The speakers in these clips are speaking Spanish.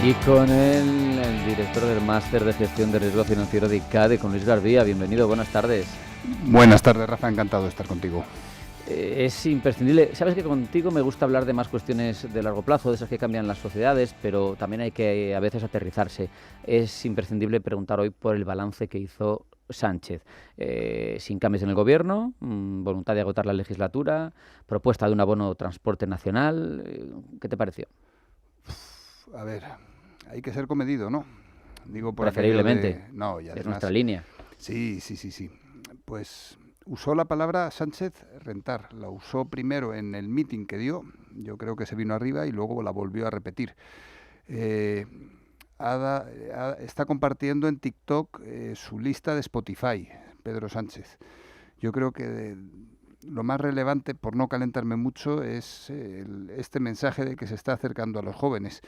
Y con él, el director del Máster de Gestión de Riesgo Financiero de ICADE, con Luis Garbía. Bienvenido, buenas tardes. Buenas tardes, Rafa, encantado de estar contigo. Es imprescindible. Sabes que contigo me gusta hablar de más cuestiones de largo plazo, de esas que cambian las sociedades, pero también hay que a veces aterrizarse. Es imprescindible preguntar hoy por el balance que hizo Sánchez. Sin cambios en el gobierno, voluntad de agotar la legislatura, propuesta de un abono transporte nacional. ¿Qué te pareció? A ver, hay que ser comedido, ¿no? Digo por preferiblemente. No, y además, es nuestra línea. Sí. Pues usó la palabra Sánchez rentar. La usó primero en el meeting que dio. Yo creo que se vino arriba y luego la volvió a repetir. Está compartiendo en TikTok su lista de Spotify, Pedro Sánchez. Yo creo que lo más relevante, por no calentarme mucho, es este mensaje de que se está acercando a los jóvenes.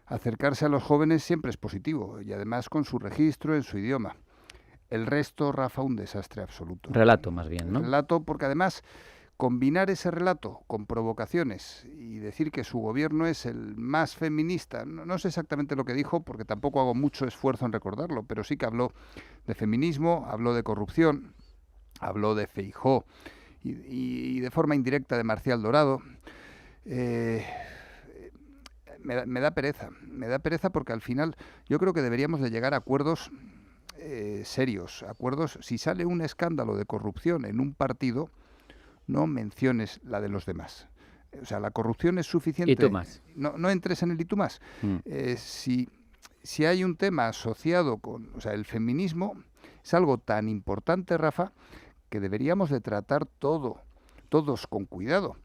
Acercarse a los jóvenes siempre es positivo, y además con su registro en su idioma. El resto, Rafa, un desastre absoluto. Relato, más bien, ¿no? Relato, porque además combinar ese relato con provocaciones y decir que su gobierno es el más feminista, no sé exactamente lo que dijo, porque tampoco hago mucho esfuerzo en recordarlo, pero sí que habló de feminismo, habló de corrupción, habló de Feijóo y de forma indirecta de Marcial Dorado. Me da pereza porque al final yo creo que deberíamos de llegar a acuerdos serios, acuerdos. Si sale un escándalo de corrupción en un partido, no menciones la de los demás. O sea, la corrupción es suficiente. ¿Y tú más? No entres en el y tú más. Si hay un tema asociado con, o sea, el feminismo es algo tan importante, Rafa, que deberíamos de tratar todos con cuidado.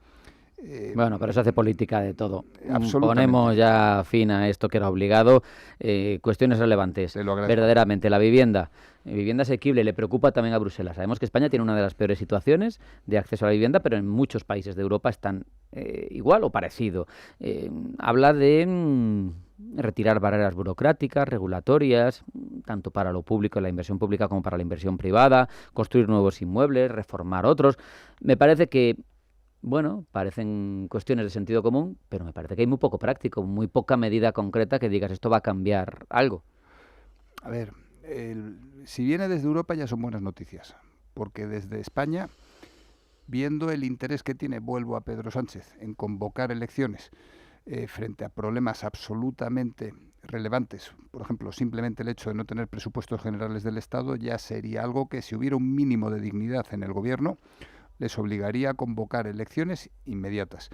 Bueno, pero se hace política de todo. Ponemos ya fin a esto que era obligado. Cuestiones relevantes. Verdaderamente, la vivienda asequible le preocupa también a Bruselas. Sabemos que España tiene una de las peores situaciones de acceso a la vivienda, pero en muchos países de Europa están igual o parecido. Habla de retirar barreras burocráticas, regulatorias, tanto para lo público, la inversión pública, como para la inversión privada, construir nuevos inmuebles, reformar otros. Me parece que parecen cuestiones de sentido común, pero me parece que hay muy poco práctico, muy poca medida concreta que digas esto va a cambiar algo. A ver, si viene desde Europa ya son buenas noticias, porque desde España, viendo el interés que tiene, vuelvo a Pedro Sánchez, en convocar elecciones frente a problemas absolutamente relevantes, por ejemplo, simplemente el hecho de no tener presupuestos generales del Estado, ya sería algo que, si hubiera un mínimo de dignidad en el gobierno, les obligaría a convocar elecciones inmediatas.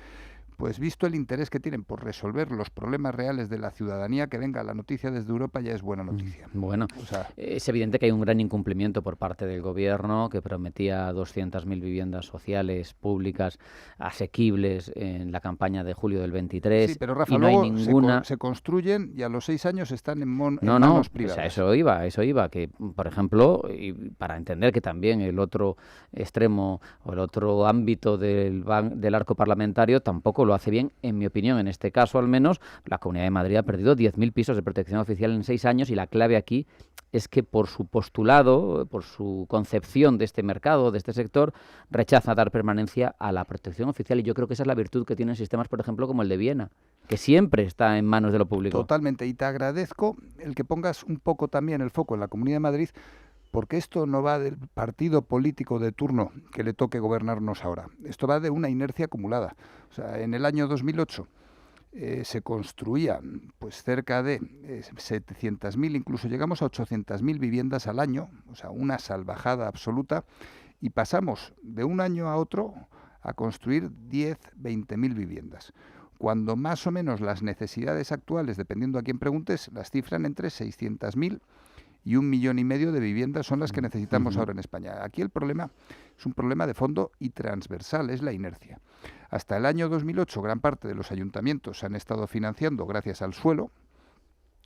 Pues visto el interés que tienen por resolver los problemas reales de la ciudadanía, que venga la noticia desde Europa ya es buena noticia. Bueno, es evidente que hay un gran incumplimiento por parte del gobierno, que prometía 200.000 viviendas sociales, públicas, asequibles en la campaña de julio del 23. Sí, pero Rafa, y no luego hay ninguna... se construyen y a los 6 años están en manos privadas. O sea, eso iba, que por ejemplo, y para entender que también el otro extremo o el otro ámbito del arco parlamentario tampoco lo hace bien, en mi opinión. En este caso, al menos, la Comunidad de Madrid ha perdido 10.000 pisos de protección oficial en 6 años, y la clave aquí es que por su postulado, por su concepción de este mercado, de este sector, rechaza dar permanencia a la protección oficial, y yo creo que esa es la virtud que tienen sistemas, por ejemplo, como el de Viena, que siempre está en manos de lo público. Totalmente, y te agradezco el que pongas un poco también el foco en la Comunidad de Madrid, porque esto no va del partido político de turno que le toque gobernarnos ahora. Esto va de una inercia acumulada. O sea, en el año 2008 se construían pues cerca de 700.000, incluso llegamos a 800.000 viviendas al año, o sea, una salvajada absoluta, y pasamos de un año a otro a construir 10, 20.000 viviendas, cuando más o menos las necesidades actuales, dependiendo a quién preguntes, las cifran entre 600.000 y 1,5 millones de viviendas son las que necesitamos ahora en España. Aquí el problema es un problema de fondo y transversal, es la inercia. Hasta el año 2008 gran parte de los ayuntamientos se han estado financiando gracias al suelo.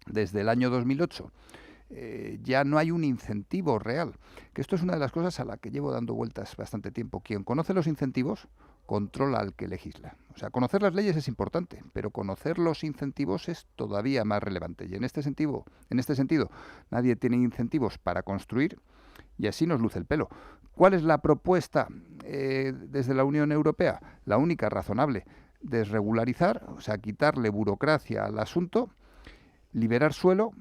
Desde el año 2008 ya no hay un incentivo real, que esto es una de las cosas a la que llevo dando vueltas bastante tiempo. Quien conoce los incentivos controla al que legisla. O sea, conocer las leyes es importante, pero conocer los incentivos es todavía más relevante. Y en este sentido, nadie tiene incentivos para construir, y así nos luce el pelo. ¿Cuál es la propuesta desde la Unión Europea? La única razonable: desregularizar, o sea, quitarle burocracia al asunto liberar suelo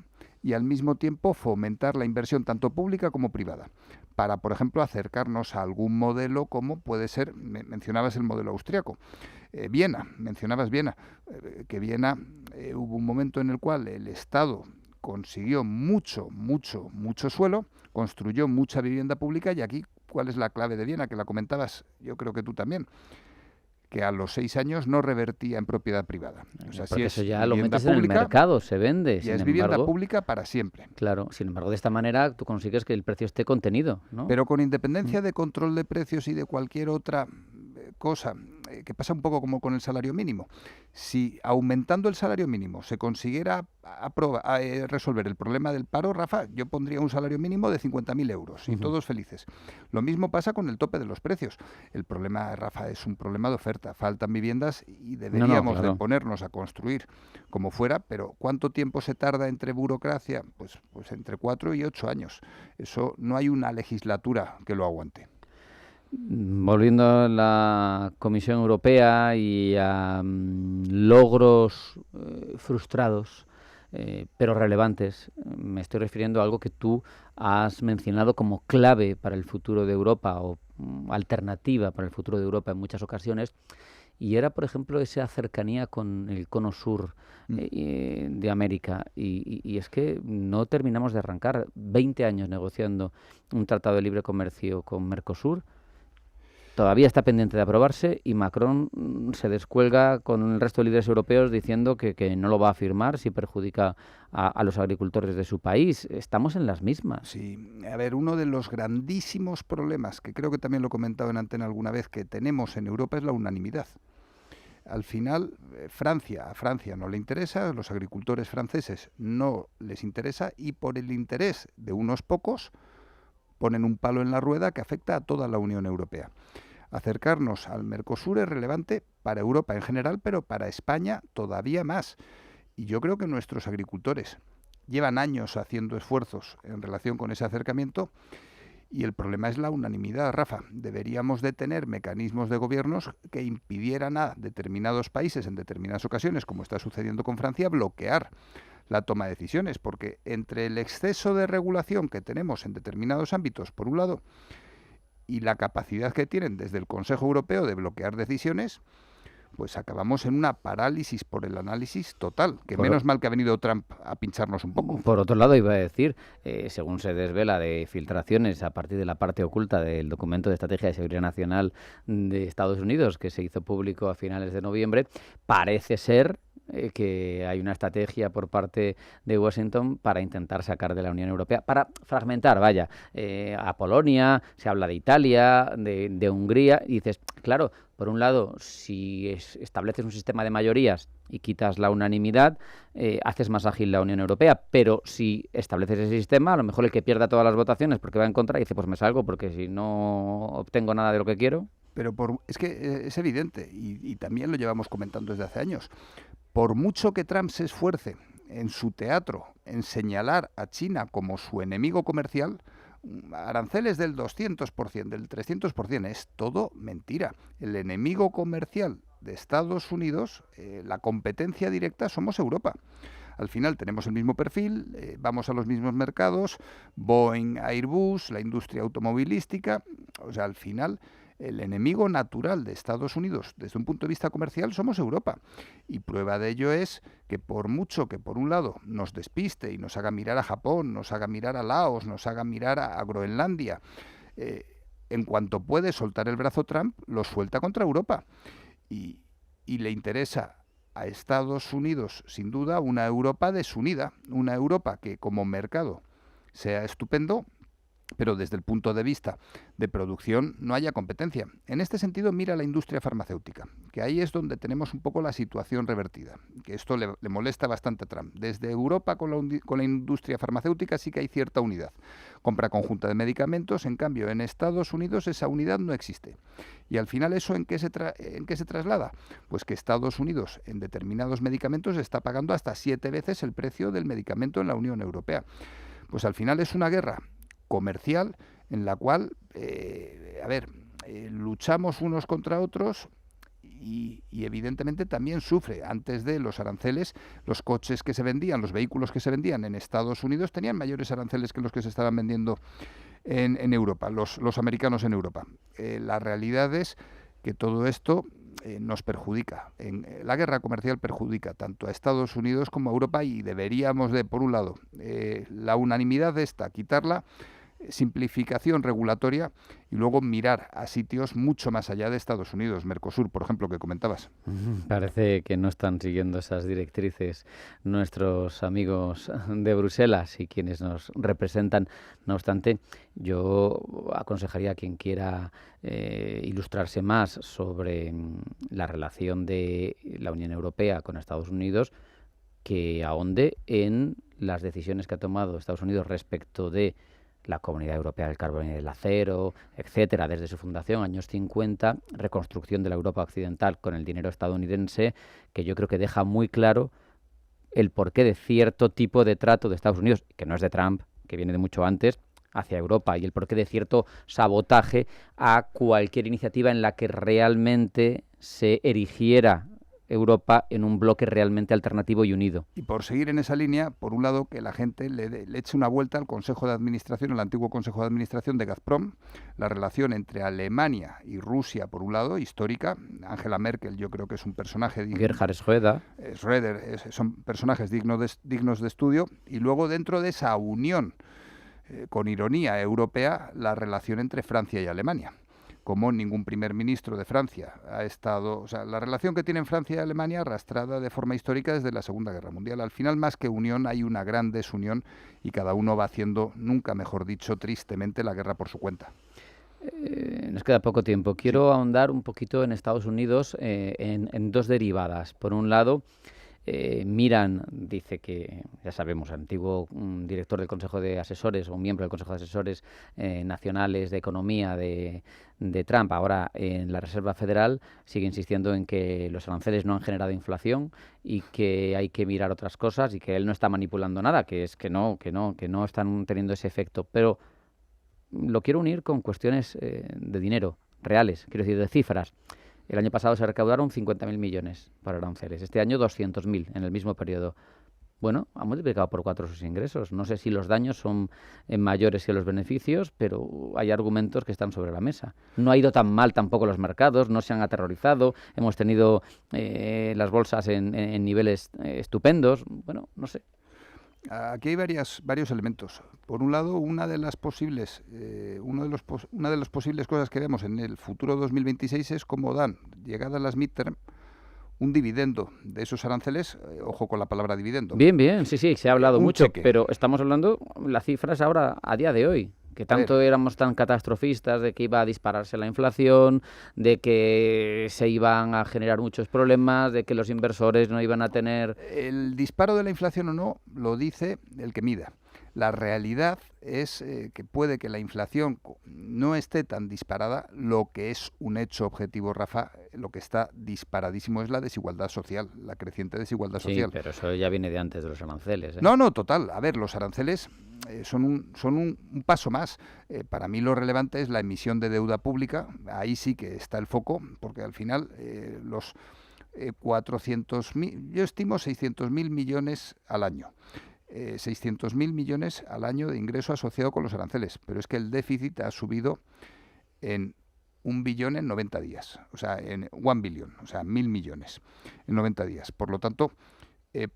y al mismo tiempo fomentar la inversión tanto pública como privada, para, por ejemplo, acercarnos a algún modelo como puede ser, mencionabas el modelo austriaco, mencionabas Viena, que Viena hubo un momento en el cual el Estado consiguió mucho suelo, construyó mucha vivienda pública, y aquí, ¿cuál es la clave de Viena? Que la comentabas, yo creo que tú también, que a los 6 años no revertía en propiedad privada. O sea, porque si eso ya lo metes en el mercado, se vende. Ya es vivienda pública para siempre. Claro, sin embargo, de esta manera tú consigues que el precio esté contenido, ¿no? Pero con independencia de control de precios y de cualquier otra cosa, que pasa un poco como con el salario mínimo. Si aumentando el salario mínimo se consiguiera resolver el problema del paro, Rafa, yo pondría un salario mínimo de 50.000 euros y todos felices. Lo mismo pasa con el tope de los precios. El problema, Rafa, es un problema de oferta. Faltan viviendas y deberíamos de ponernos a construir como fuera, pero ¿cuánto tiempo se tarda entre burocracia? Pues entre 4 y 8 años. Eso no hay una legislatura que lo aguante. Volviendo a la Comisión Europea y a logros frustrados, pero relevantes, me estoy refiriendo a algo que tú has mencionado como clave para el futuro de Europa o alternativa para el futuro de Europa en muchas ocasiones, y era, por ejemplo, esa cercanía con el cono sur de América. Y es que no terminamos de arrancar 20 años negociando un tratado de libre comercio con Mercosur. Todavía está pendiente de aprobarse y Macron se descuelga con el resto de líderes europeos diciendo que no lo va a firmar si perjudica a los agricultores de su país. Estamos en las mismas. Sí, a ver, uno de los grandísimos problemas, que creo que también lo he comentado en antena alguna vez, que tenemos en Europa es la unanimidad. Al final, a Francia no le interesa, a los agricultores franceses no les interesa, y por el interés de unos pocos ponen un palo en la rueda que afecta a toda la Unión Europea. Acercarnos al Mercosur es relevante para Europa en general, pero para España todavía más. Y yo creo que nuestros agricultores llevan años haciendo esfuerzos en relación con ese acercamiento, y el problema es la unanimidad, Rafa. Deberíamos de tener mecanismos de gobiernos que impidieran a determinados países en determinadas ocasiones, como está sucediendo con Francia, bloquear la toma de decisiones, porque entre el exceso de regulación que tenemos en determinados ámbitos, por un lado, y la capacidad que tienen desde el Consejo Europeo de bloquear decisiones, pues acabamos en una parálisis por el análisis total, que menos mal que ha venido Trump a pincharnos un poco. Por otro lado, iba a decir, según se desvela de filtraciones a partir de la parte oculta del documento de Estrategia de Seguridad Nacional de Estados Unidos, que se hizo público a finales de noviembre, parece ser que hay una estrategia por parte de Washington para intentar sacar de la Unión Europea, para fragmentar, a Polonia, se habla de Italia, de Hungría, y dices, claro, por un lado, si estableces un sistema de mayorías y quitas la unanimidad, haces más ágil la Unión Europea, pero si estableces ese sistema, a lo mejor el que pierda todas las votaciones porque va en contra dice, pues me salgo porque si no obtengo nada de lo que quiero. Pero es que es evidente, y también lo llevamos comentando desde hace años. Por mucho que Trump se esfuerce en su teatro en señalar a China como su enemigo comercial, aranceles del 200%, del 300%, es todo mentira. El enemigo comercial de Estados Unidos, la competencia directa, somos Europa. Al final tenemos el mismo perfil, vamos a los mismos mercados, Boeing, Airbus, la industria automovilística, o sea, al final el enemigo natural de Estados Unidos desde un punto de vista comercial somos Europa. Y prueba de ello es que por mucho que por un lado nos despiste y nos haga mirar a Japón, nos haga mirar a Laos, nos haga mirar a Groenlandia, en cuanto puede soltar el brazo Trump, lo suelta contra Europa. Y le interesa a Estados Unidos, sin duda, una Europa desunida, una Europa que como mercado sea estupendo, pero desde el punto de vista de producción no haya competencia. En este sentido, mira la industria farmacéutica, que ahí es donde tenemos un poco la situación revertida, que esto le molesta bastante a Trump. Desde Europa con la industria farmacéutica sí que hay cierta unidad. Compra conjunta de medicamentos, en cambio en Estados Unidos esa unidad no existe. Y al final ¿eso en qué se traslada? Pues que Estados Unidos en determinados medicamentos está pagando hasta 7 veces el precio del medicamento en la Unión Europea. Pues al final es una guerra comercial en la cual, luchamos unos contra otros y evidentemente también sufre. Antes de los aranceles, los coches que se vendían, los vehículos que se vendían en Estados Unidos tenían mayores aranceles que los que se estaban vendiendo en Europa, los americanos en Europa. La realidad es que todo esto nos perjudica. La guerra comercial perjudica tanto a Estados Unidos como a Europa y deberíamos de, por un lado, la unanimidad de esta, quitarla, simplificación regulatoria y luego mirar a sitios mucho más allá de Estados Unidos, Mercosur, por ejemplo, que comentabas. Parece que no están siguiendo esas directrices nuestros amigos de Bruselas y quienes nos representan. No obstante, yo aconsejaría a quien quiera ilustrarse más sobre la relación de la Unión Europea con Estados Unidos, que ahonde en las decisiones que ha tomado Estados Unidos respecto de la Comunidad Europea del Carbón y del Acero, etcétera, desde su fundación, años 50, reconstrucción de la Europa occidental con el dinero estadounidense, que yo creo que deja muy claro el porqué de cierto tipo de trato de Estados Unidos, que no es de Trump, que viene de mucho antes, hacia Europa, y el porqué de cierto sabotaje a cualquier iniciativa en la que realmente se erigiera Europa en un bloque realmente alternativo y unido. Y por seguir en esa línea, por un lado, que la gente le eche una vuelta al Consejo de Administración, el antiguo Consejo de Administración de Gazprom, la relación entre Alemania y Rusia, por un lado, histórica. Angela Merkel, yo creo que es un personaje... Gerhard Schröder. Son personajes dignos de estudio. Y luego, dentro de esa unión, con ironía europea, la relación entre Francia y Alemania. Como ningún primer ministro de Francia ha estado... O sea, la relación que tienen Francia y Alemania arrastrada de forma histórica desde la Segunda Guerra Mundial. Al final, más que unión, hay una gran desunión y cada uno va haciendo, nunca mejor dicho, tristemente, la guerra por su cuenta. Nos queda poco tiempo. Quiero ahondar un poquito en Estados Unidos en dos derivadas. Por un lado, Miran dice que, ya sabemos, antiguo director del Consejo de Asesores o miembro del Consejo de Asesores Nacionales de Economía de Trump, ahora en la Reserva Federal, sigue insistiendo en que los aranceles no han generado inflación y que hay que mirar otras cosas y que él no está manipulando nada, que es que no están teniendo ese efecto. Pero lo quiero unir con cuestiones de dinero reales, quiero decir, de cifras. El año pasado se recaudaron 50.000 millones para aranceles. Este año 200.000 en el mismo periodo. Bueno, ha multiplicado por 4 sus ingresos. No sé si los daños son mayores que los beneficios, pero hay argumentos que están sobre la mesa. No ha ido tan mal tampoco los mercados, no se han aterrorizado. Hemos tenido las bolsas en niveles estupendos. Bueno, no sé. Aquí hay varios elementos. Por un lado, una de las posibles cosas que vemos en el futuro 2026 es cómo dan, llegadas las midterm, un dividendo de esos aranceles. Ojo con la palabra dividendo. Bien, sí, se ha hablado mucho, cheque. Pero estamos hablando, las cifras ahora, a día de hoy, que tanto éramos tan catastrofistas de que iba a dispararse la inflación, de que se iban a generar muchos problemas, de que los inversores no iban a tener... El disparo de la inflación o no lo dice el que mida. La realidad es que puede que la inflación no esté tan disparada. Lo que es un hecho objetivo, Rafa, lo que está disparadísimo es la desigualdad social, la creciente desigualdad social. Sí, pero eso ya viene de antes de los aranceles. No, total. A ver, los aranceles son un paso más. Para mí lo relevante es la emisión de deuda pública. Ahí sí que está el foco, porque al final los 400.000, yo estimo 600.000 millones al año. 600.000 millones al año de ingreso asociado con los aranceles, pero es que el déficit ha subido en 1 billón en 90 días, o sea, en 1 billón, o sea, 1.000 millones en 90 días. Por lo tanto,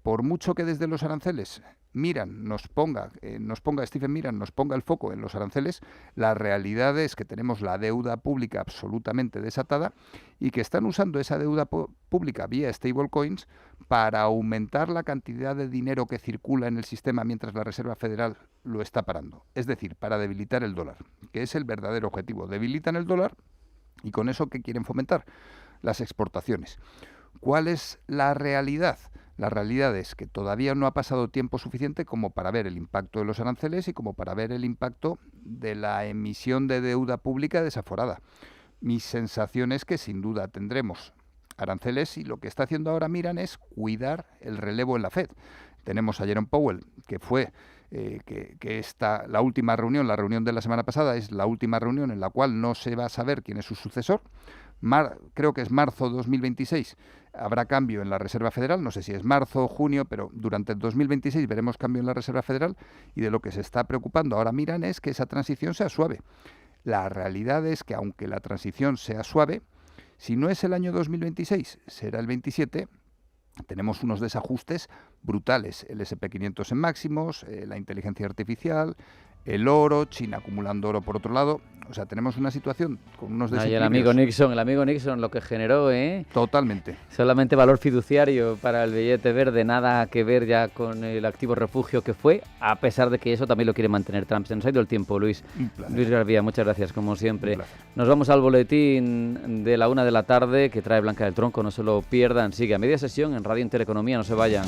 por mucho que desde los aranceles Stephen Miran nos ponga el foco en los aranceles, la realidad es que tenemos la deuda pública absolutamente desatada y que están usando esa deuda pública vía stablecoins para aumentar la cantidad de dinero que circula en el sistema mientras la Reserva Federal lo está parando. Es decir, para debilitar el dólar, que es el verdadero objetivo. Debilitan el dólar y con eso, ¿qué quieren fomentar? Las exportaciones. ¿Cuál es la realidad? La realidad es que todavía no ha pasado tiempo suficiente como para ver el impacto de los aranceles y como para ver el impacto de la emisión de deuda pública desaforada. Mi sensación es que sin duda tendremos aranceles y lo que está haciendo ahora Miran es cuidar el relevo en la Fed. Tenemos a Jerome Powell, que fue la última reunión, la reunión de la semana pasada, es la última reunión en la cual no se va a saber quién es su sucesor. creo que es marzo 2026, habrá cambio en la Reserva Federal, no sé si es marzo o junio, pero durante el 2026 veremos cambio en la Reserva Federal, y de lo que se está preocupando ahora Miran es que esa transición sea suave. La realidad es que aunque la transición sea suave, si no es el año 2026, será el 27, tenemos unos desajustes brutales. El SP500 en máximos, la inteligencia artificial, el oro, China acumulando oro por otro lado. O sea, tenemos una situación con unos desequilibrios. El amigo Nixon lo que generó, Totalmente. Solamente valor fiduciario para el billete verde, nada que ver ya con el activo refugio que fue, a pesar de que eso también lo quiere mantener Trump. Se nos ha ido el tiempo, Luis. Luis García, muchas gracias, como siempre. Nos vamos al boletín de la 1 de la tarde que trae Blanca del Tronco, no se lo pierdan. Sigue a media sesión en Radio Intereconomía, no se vayan.